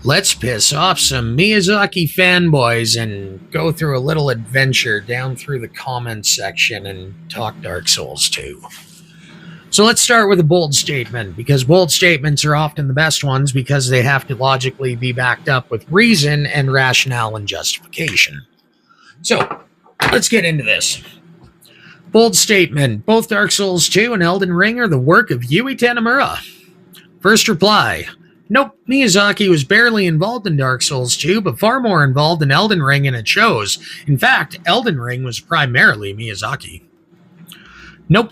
Let's piss off some Miyazaki fanboys and go through a little adventure down through the comments section and talk Dark Souls 2. So let's start with a bold statement, because bold statements are often the best ones because they have to logically be backed up with reason and rationale and justification. So let's get into this. Bold statement: both Dark Souls 2 and Elden Ring are the work of Yui Tanimura. First reply: nope, Miyazaki was barely involved in Dark Souls 2, but far more involved in Elden Ring, and it shows. In fact, Elden Ring was primarily Miyazaki. Nope.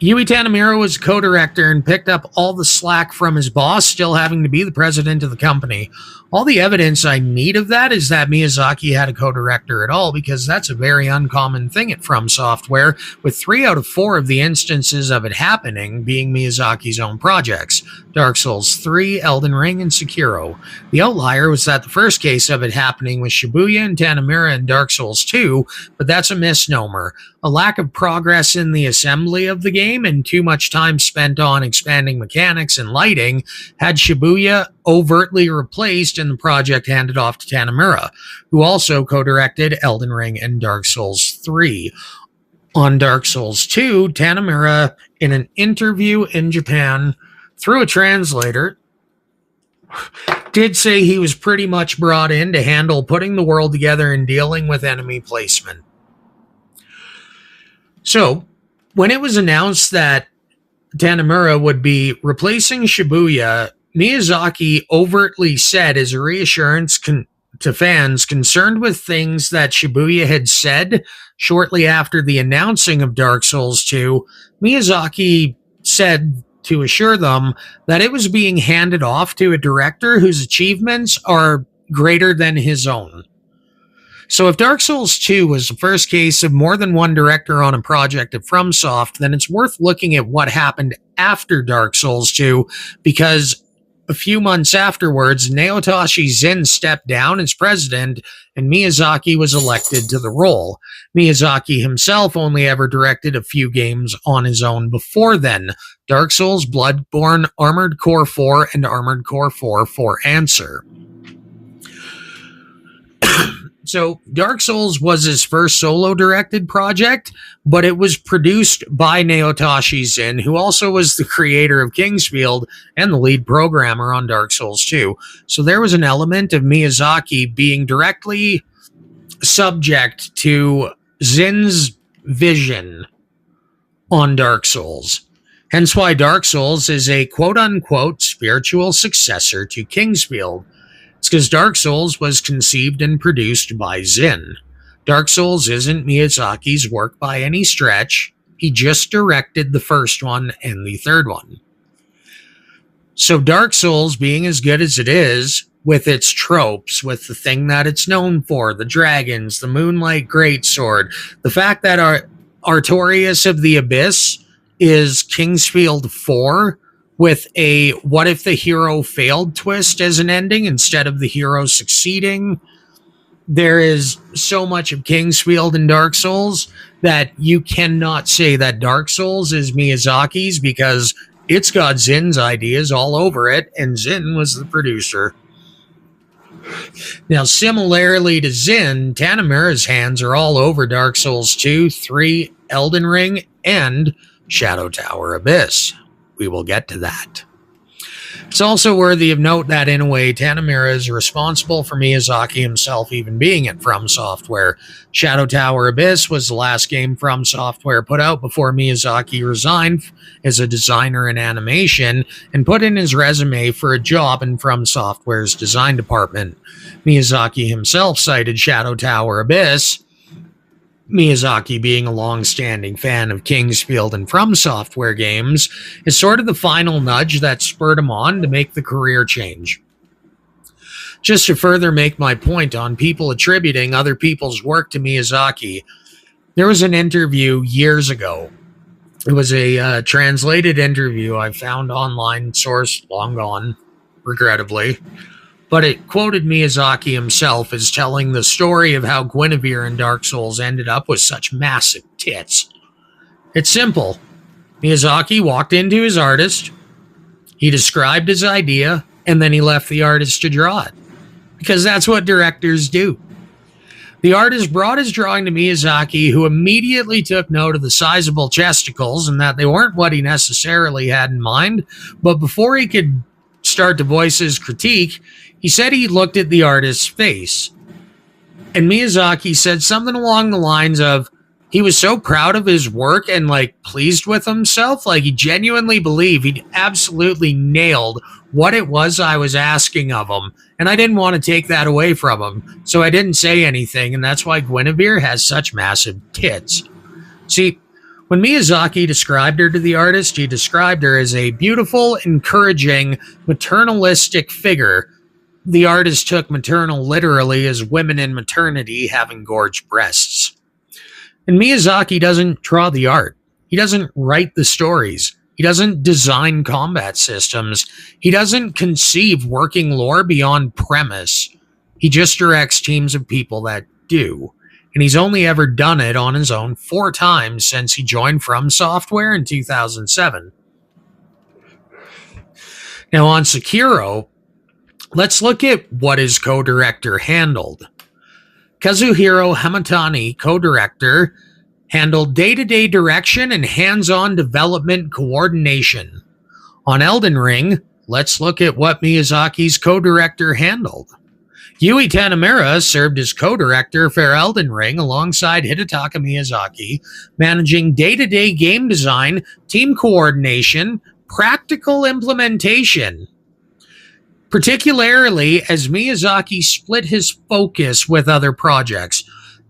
Yui Tanimura was co-director and picked up all the slack from his boss, still having to be the president of the company. All the evidence I need of that is that Miyazaki had a co-director at all, because that's a very uncommon thing at FromSoftware, with 3 out of 4 of the instances of it happening being Miyazaki's own projects: Dark Souls 3, Elden Ring, and Sekiro. The outlier was that the first case of it happening was Shibuya and Tanimura in Dark Souls 2, but that's a misnomer. A lack of progress in the assembly of the game and too much time spent on expanding mechanics and lighting had Shibuya overtly replaced and the project handed off to Tanimura, who also co-directed Elden Ring and Dark Souls 3. On Dark Souls 2, Tanimura, in an interview in Japan through a translator, did say he was pretty much brought in to handle putting the world together and dealing with enemy placement. So, when it was announced that Tanimura would be replacing Shibuya, Miyazaki overtly said as a reassurance to fans concerned with things that Shibuya had said shortly after the announcing of Dark Souls 2, Miyazaki said to assure them that it was being handed off to a director whose achievements are greater than his own. So if Dark Souls 2 was the first case of more than one director on a project at FromSoft, then it's worth looking at what happened after Dark Souls 2, because a few months afterwards, Naotoshi Zin stepped down as president and Miyazaki was elected to the role. Miyazaki himself only ever directed a few games on his own before then: Dark Souls, Bloodborne, Armored Core 4, and Armored Core 4 for Answer. So Dark Souls was his first solo-directed project, but it was produced by Naotoshi Zin, who also was the creator of Kingsfield and the lead programmer on Dark Souls 2. So there was an element of Miyazaki being directly subject to Zin's vision on Dark Souls. Hence why Dark Souls is a quote-unquote spiritual successor to Kingsfield. It's because Dark Souls was conceived and produced by Zin. Dark Souls isn't Miyazaki's work by any stretch. He just directed the first one and the third one. So Dark Souls, being as good as it is, with its tropes, with the thing that it's known for, the dragons, the Moonlight Greatsword, the fact that Artorias of the Abyss is Kingsfield 4, with a what if the hero failed twist as an ending instead of the hero succeeding. There is so much of Kingsfield in Dark Souls that you cannot say that Dark Souls is Miyazaki's, because it's got Zin's ideas all over it, and Zin was the producer. Now, similarly to Zin, Tanimura's hands are all over Dark Souls 2, 3, Elden Ring, and Shadow Tower Abyss. We will get to that. It's also worthy of note that, in a way, Tanimura is responsible for Miyazaki himself even being at FromSoftware. Shadow Tower Abyss was the last game FromSoftware put out before Miyazaki resigned as a designer in animation and put in his resume for a job in FromSoftware's design department. Miyazaki himself cited Shadow Tower Abyss, Miyazaki being a long-standing fan of Kingsfield and FromSoftware games, is sort of the final nudge that spurred him on to make the career change. Just to further make my point on people attributing other people's work to Miyazaki, there was an interview years ago. It was a translated interview I found online, source long gone, regrettably. But it quoted Miyazaki himself as telling the story of how Guinevere in Dark Souls ended up with such massive tits. It's simple. Miyazaki walked into his artist, he described his idea, and then he left the artist to draw it, because that's what directors do. The artist brought his drawing to Miyazaki, who immediately took note of the sizable chesticles and that they weren't what he necessarily had in mind. But before he could start to voice his critique, he said he looked at the artist's face. And Miyazaki said something along the lines of, he was so proud of his work and pleased with himself. He genuinely believed he'd absolutely nailed what it was I was asking of him. And I didn't want to take that away from him. So I didn't say anything. And that's why Guinevere has such massive tits. See, when Miyazaki described her to the artist, he described her as a beautiful, encouraging, maternalistic figure. The artist took maternal literally as women in maternity have engorged breasts. And Miyazaki doesn't draw the art. He doesn't write the stories. He doesn't design combat systems. He doesn't conceive working lore beyond premise. He just directs teams of people that do. And he's only ever done it on his own 4 times since he joined FromSoftware in 2007. Now on Sekiro, let's look at what his co-director handled. Kazuhiro Hamatani, co-director, handled day-to-day direction and hands-on development coordination. On Elden Ring, let's look at what Miyazaki's co-director handled. Yui Tanimura served as co-director for Elden Ring alongside Hidetaka Miyazaki, managing day-to-day game design, team coordination, practical implementation. Particularly as Miyazaki split his focus with other projects.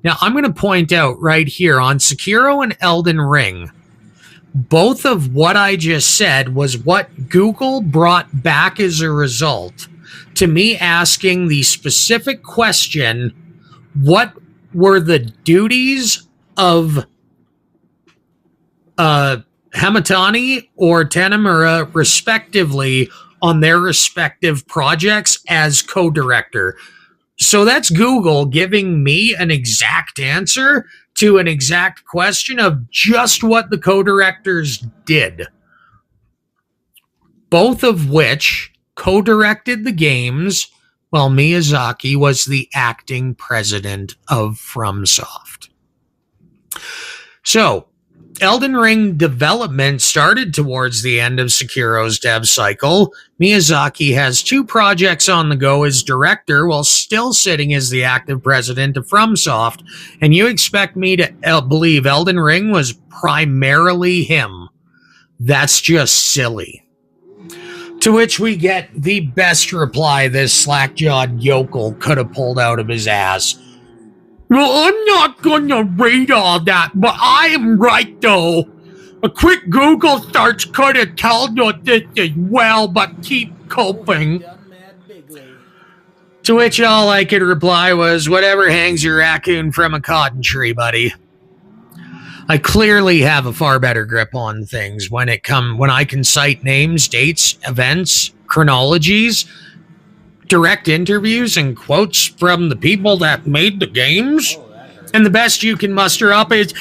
Now, I'm going to point out right here on Sekiro and Elden Ring, both of what I just said was what Google brought back as a result to me asking the specific question, what were the duties of Hamatani or Tanimura, respectively, on their respective projects as co-director. So that's Google giving me an exact answer to an exact question of just what the co-directors did. Both of which co-directed the games while Miyazaki was the acting president of FromSoft. So, Elden Ring development started towards the end of Sekiro's dev cycle. Miyazaki has 2 projects on the go as director while still sitting as the active president of FromSoft, and you expect me to believe Elden Ring was primarily him. That's just silly. To which we get the best reply this slack-jawed yokel could have pulled out of his ass. Well, I'm not gonna read all that, but I am right though. A quick Google search could have told us this as well, but keep coping. To which all I could reply was, whatever hangs your raccoon from a cotton tree, buddy. I clearly have a far better grip on things when I can cite names, dates, events, chronologies, direct interviews, and quotes from the people that made the games. And the best you can muster up is,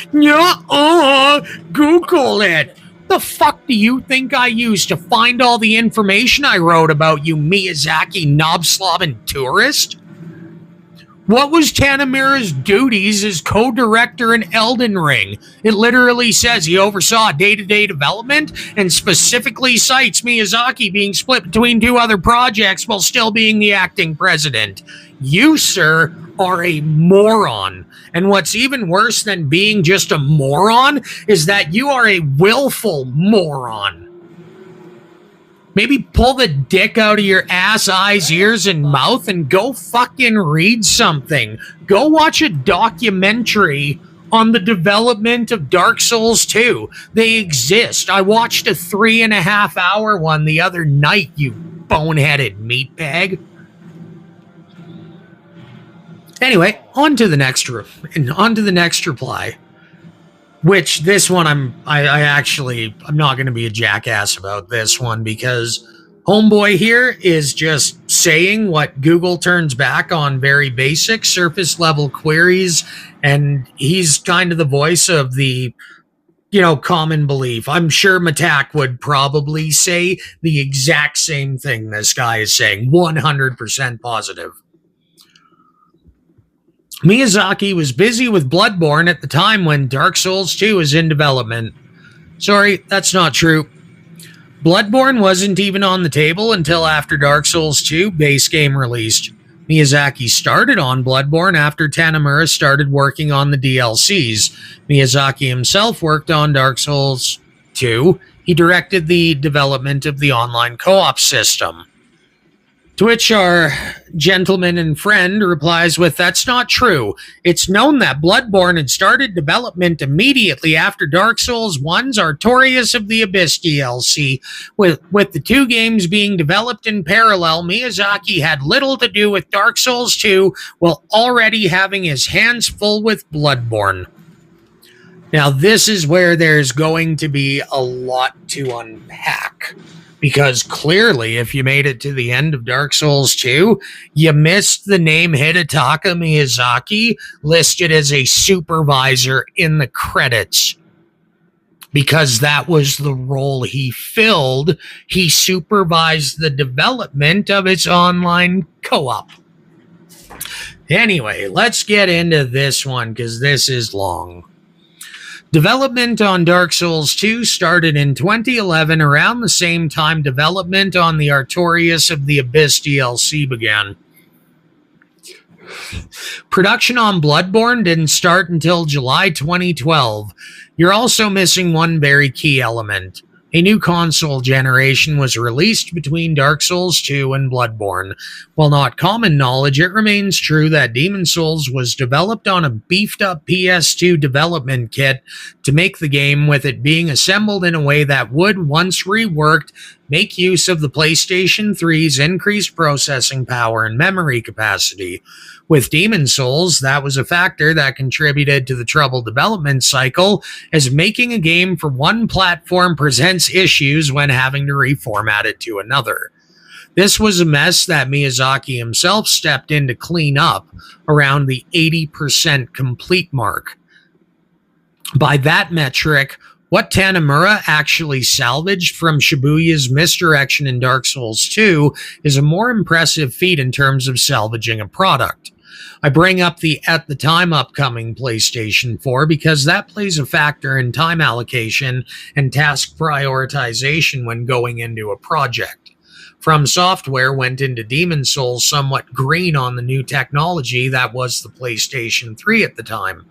Google it. The fuck do you think I used to find all the information I wrote about you, Miyazaki knob-slobbing tourist? What was Tanimura's duties as co-director in Elden Ring? It literally says he oversaw day-to-day development and specifically cites Miyazaki being split between 2 other projects while still being the acting president. You, sir, are a moron. And what's even worse than being just a moron is that you are a willful moron. Maybe pull the dick out of your ass, eyes, ears, and mouth and go fucking read something. Go watch a documentary on the development of Dark Souls 2. They exist. I watched a 3.5-hour one the other night, you boneheaded meatbag. Anyway, on to the next reply. Which this one I'm not going to be a jackass about this one because homeboy here is just saying what Google turns back on very basic surface level queries, and he's kind of the voice of the common belief. I'm sure Matak would probably say the exact same thing this guy is saying, 100% positive. Miyazaki was busy with Bloodborne at the time when Dark Souls 2 was in development. Sorry, that's not true. Bloodborne wasn't even on the table until after Dark Souls 2 base game released. Miyazaki started on Bloodborne after Tanimura started working on the DLCs. Miyazaki himself worked on Dark Souls 2. He directed the development of the online co-op system. To which our gentleman and friend replies with, "That's not true. It's known that Bloodborne had started development immediately after Dark Souls 1's Artorias of the Abyss DLC. With the two games being developed in parallel, Miyazaki had little to do with Dark Souls 2 while already having his hands full with Bloodborne." Now, this is where there's going to be a lot to unpack. Because clearly, if you made it to the end of Dark Souls 2, you missed the name Hidetaka Miyazaki listed as a supervisor in the credits. Because that was the role he filled. He supervised the development of its online co-op. Anyway, let's get into this one because this is long. Development on Dark Souls 2 started in 2011, around the same time development on the Artorias of the Abyss DLC began. Production on Bloodborne didn't start until July 2012. You're also missing one very key element. A new console generation was released between Dark Souls 2 and Bloodborne. While not common knowledge, it remains true that Demon Souls was developed on a beefed-up PS2 development kit to make the game, with it being assembled in a way that would, once reworked, make use of the PlayStation 3's increased processing power and memory capacity. With Demon Souls, that was a factor that contributed to the troubled development cycle, as making a game for one platform presents issues when having to reformat it to another. This was a mess that Miyazaki himself stepped in to clean up around the 80% complete mark. By that metric, what Tanimura actually salvaged from Shibuya's misdirection in Dark Souls 2 is a more impressive feat in terms of salvaging a product. I bring up the at the time upcoming PlayStation 4 because that plays a factor in time allocation and task prioritization when going into a project. FromSoftware went into Demon Souls somewhat green on the new technology that was the PlayStation 3 at the time.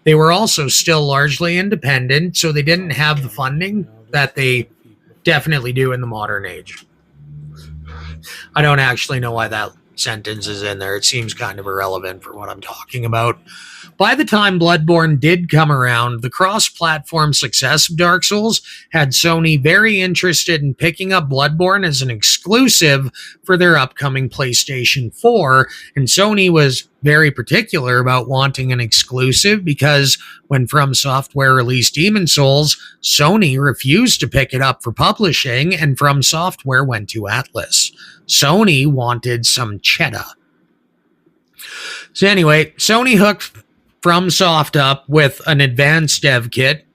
They were also still largely independent, so they didn't have the funding that they definitely do in the modern age. I don't actually know why that sentence is in there. It seems kind of irrelevant for what I'm talking about. By the time Bloodborne did come around, the cross-platform success of Dark Souls had Sony very interested in picking up Bloodborne as an exclusive for their upcoming PlayStation 4, and Sony was very particular about wanting an exclusive because when FromSoftware released Demon Souls, Sony refused to pick it up for publishing, and FromSoftware went to Atlas. Sony wanted some cheddar. So anyway, Sony hooked FromSoft up with an advanced dev kit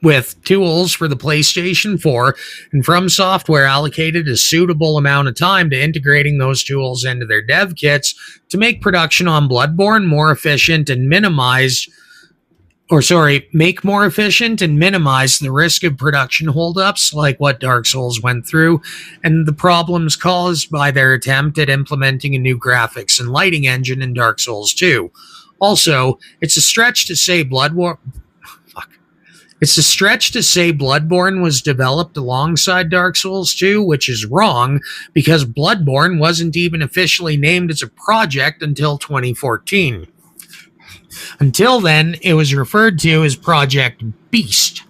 with tools for the PlayStation 4, and FromSoftware allocated a suitable amount of time to integrating those tools into their dev kits to make production on Bloodborne more efficient and make more efficient and minimize the risk of production holdups like what Dark Souls went through and the problems caused by their attempt at implementing a new graphics and lighting engine in Dark Souls 2. Also, it's a stretch to say Bloodborne was developed alongside Dark Souls 2, which is wrong because Bloodborne wasn't even officially named as a project until 2014. Until then, it was referred to as Project Beast.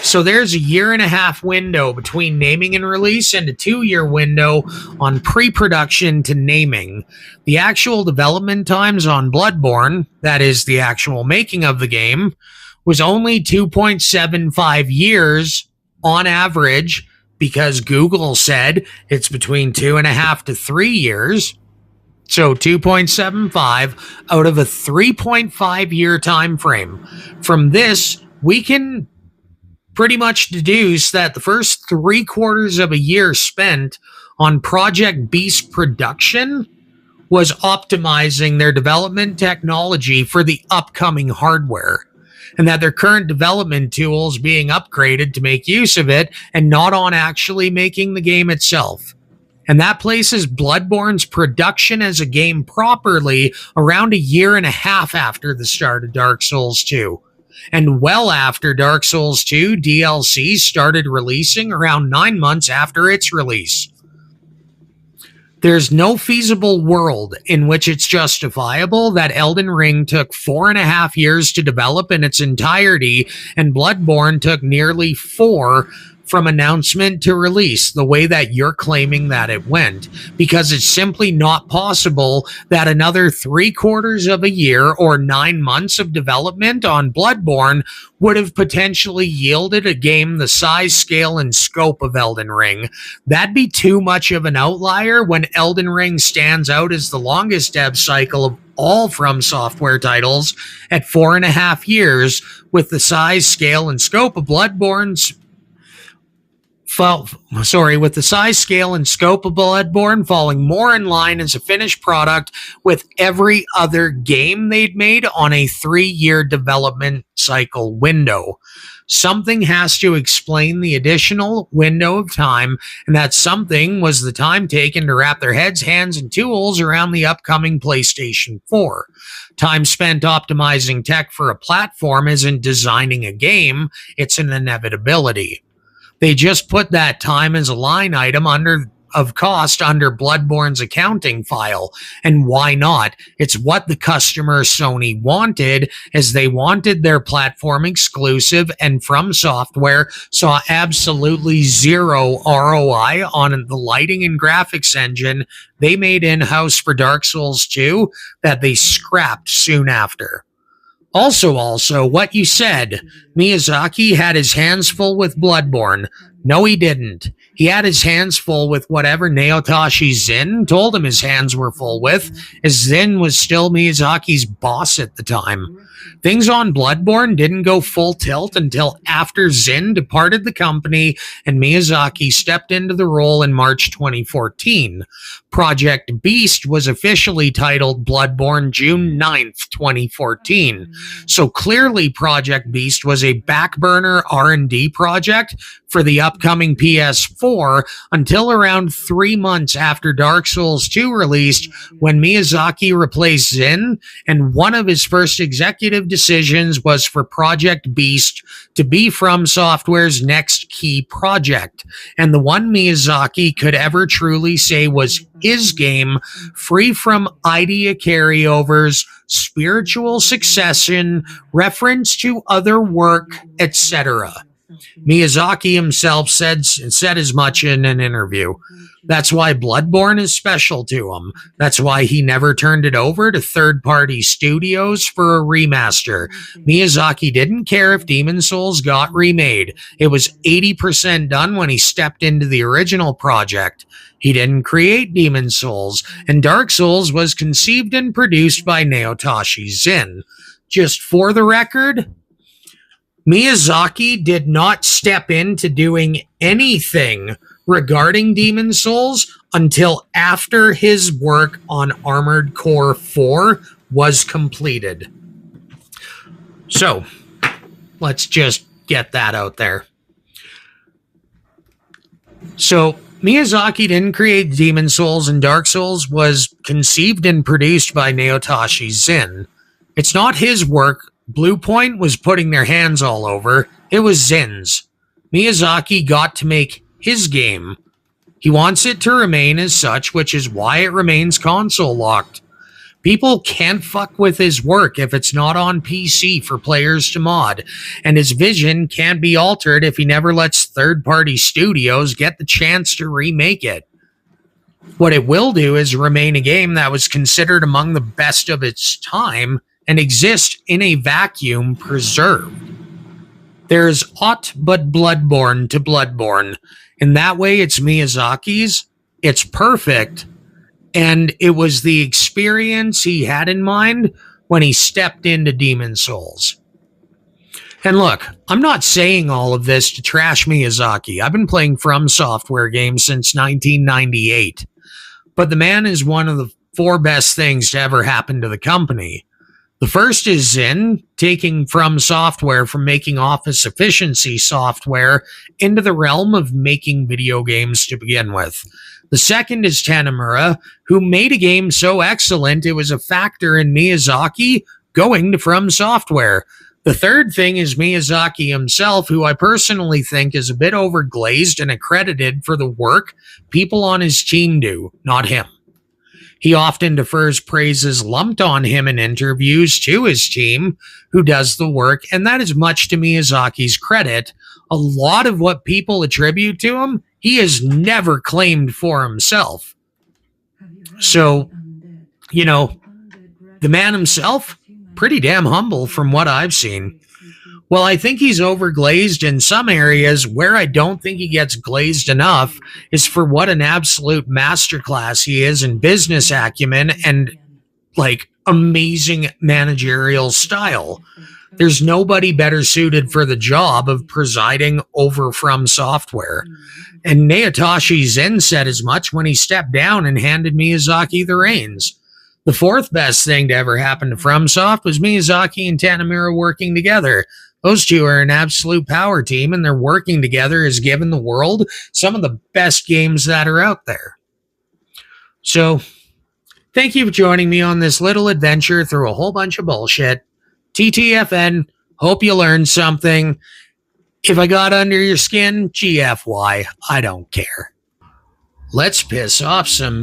So there's a 1.5 year window between naming and release and a 2-year window on pre-production to naming. The actual development times on Bloodborne, that is the actual making of the game, was only 2.75 years on average because Google said it's between 2.5 to 3 years. So 2.75 out of a 3.5 year time frame. From this, we can pretty much deduce that the first 3/4 of a year spent on Project Beast production was optimizing their development technology for the upcoming hardware, and that their current development tools being upgraded to make use of it and not on actually making the game itself. And that places Bloodborne's production as a game properly around a year and a half after the start of Dark Souls 2. And well after Dark Souls 2 DLC started releasing around 9 months after its release. There's no feasible world in which it's justifiable that Elden Ring took 4.5 years to develop in its entirety and Bloodborne took nearly 4 from announcement to release, the way that you're claiming that it went, because it's simply not possible that another 3/4 of a year or 9 months of development on Bloodborne would have potentially yielded a game the size, scale, and scope of Elden Ring. That'd be too much of an outlier when Elden Ring stands out as the longest dev cycle of all FromSoftware titles at 4.5 years, with the size, scale, and scope of Bloodborne's with the size, scale, and scope of Bloodborne falling more in line as a finished product with every other game they'd made on a 3-year development cycle window. Something has to explain the additional window of time, and that something was the time taken to wrap their heads, hands, and tools around the upcoming PlayStation 4. Time spent optimizing tech for a platform isn't designing a game, it's an inevitability. They just put that time as a line item of cost under Bloodborne's accounting file. And why not? It's what the customer Sony wanted, as they wanted their platform exclusive, and FromSoftware saw absolutely zero ROI on the lighting and graphics engine they made in-house for Dark Souls 2 that they scrapped soon after. Also, what you said, Miyazaki had his hands full with Bloodborne. No, he didn't. He had his hands full with whatever Naotoshi Zin told him his hands were full with, as Zin was still Miyazaki's boss at the time. Things on Bloodborne didn't go full tilt until after Zin departed the company and Miyazaki stepped into the role in March 2014. Project Beast was officially titled Bloodborne June 9th, 2014. So clearly Project Beast was a backburner R&D project for the upcoming PS4 until around 3 months after Dark Souls 2 released, when Miyazaki replaced Zin, and one of his first executive decisions was for Project Beast to be FromSoftware's next key project, and the one Miyazaki could ever truly say was his game, free from idea carryovers, spiritual succession, reference to other work, etc. Miyazaki himself said as much in an interview. That's why Bloodborne is special to him. That's why he never turned it over to third-party studios for a remaster. Miyazaki didn't care if Demon Souls got remade. It was 80% done when he stepped into the original project. He didn't create Demon Souls, and Dark Souls was conceived and produced by Naotoshi Zin. Just for the record, Miyazaki did not step into doing anything regarding Demon Souls until after his work on Armored Core 4 was completed. So, let's just get that out there. So, Miyazaki didn't create Demon Souls, and Dark Souls was conceived and produced by Naotoshi Zin. It's not his work Bluepoint was putting their hands all over. It was Zin's. Miyazaki got to make his game. He wants it to remain as such, which is why it remains console locked. People can't fuck with his work if it's not on PC for players to mod, and his vision can't be altered if he never lets third-party studios get the chance to remake it. What it will do is remain a game that was considered among the best of its time and exist in a vacuum preserved. There's aught but Bloodborne to Bloodborne. In that way, it's Miyazaki's, it's perfect, and it was the experience he had in mind when he stepped into Demon Souls. And look, I'm not saying all of this to trash Miyazaki. I've been playing FromSoftware games since 1998. But the man is one of the four best things to ever happen to the company. The first is Zen, taking FromSoftware from making office efficiency software into the realm of making video games to begin with. The second is Tanimura, who made a game so excellent it was a factor in Miyazaki going to FromSoftware. The third thing is Miyazaki himself, who I personally think is a bit overglazed and accredited for the work people on his team do, not him. He often defers praises lumped on him in interviews to his team, who does the work, and that is much to Miyazaki's credit. A lot of what people attribute to him, he has never claimed for himself. So, the man himself, pretty damn humble from what I've seen. Well, I think he's overglazed in some areas. Where I don't think he gets glazed enough is for what an absolute masterclass he is in business acumen and amazing managerial style. There's nobody better suited for the job of presiding over FromSoftware. And Naotoshi Zen said as much when he stepped down and handed Miyazaki the reins. The fourth best thing to ever happen to FromSoft was Miyazaki and Tanimura working together. Those two are an absolute power team, and their working together has given the world some of the best games that are out there. So, thank you for joining me on this little adventure through a whole bunch of bullshit. TTFN, hope you learned something. If I got under your skin, GFY, I don't care. Let's piss off some